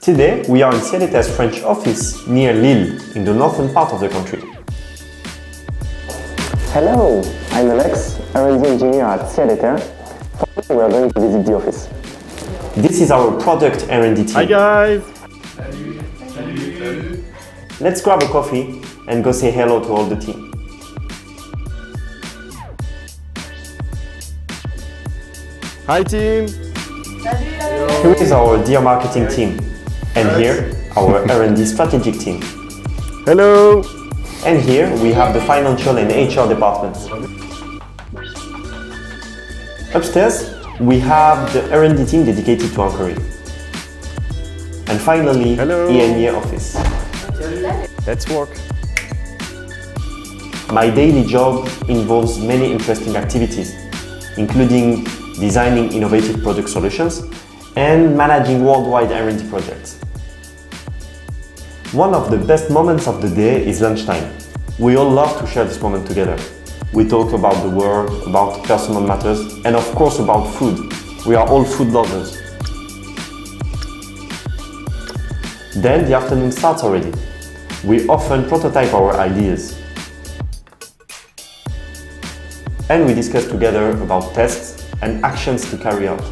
Today, we are in Ciel Terre French office near Lille, in the northern part of the country. Hello, I'm Alex, R&D engineer at Ciel Terre. We are going to visit the office. This is our product R&D team. Hi guys! Let's grab a coffee and go say hello to all the team. Hi team! Here is our dear marketing team, and here our R&D strategic team. Hello! And here we have the financial and HR departments. Upstairs, we have the R&D team dedicated to anchoring. And finally, Hello. EMEA office. Let's work! My daily job involves many interesting activities, including designing innovative product solutions and managing worldwide R&D projects. One of the best moments of the day is lunchtime. We all love to share this moment together. We talk about the work, about personal matters, and of course about food. We are all food lovers. Then the afternoon starts already. We often prototype our ideas. And we discuss together about tests and actions to carry out.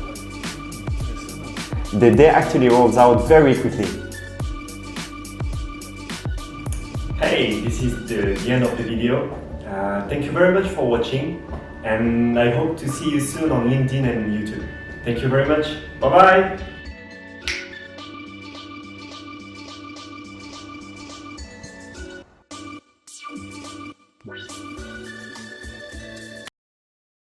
The day actually rolls out very quickly. Hey, this is the end of the video. Thank you very much for watching, and I hope to see you soon on LinkedIn and YouTube. Thank you very much. Bye-bye!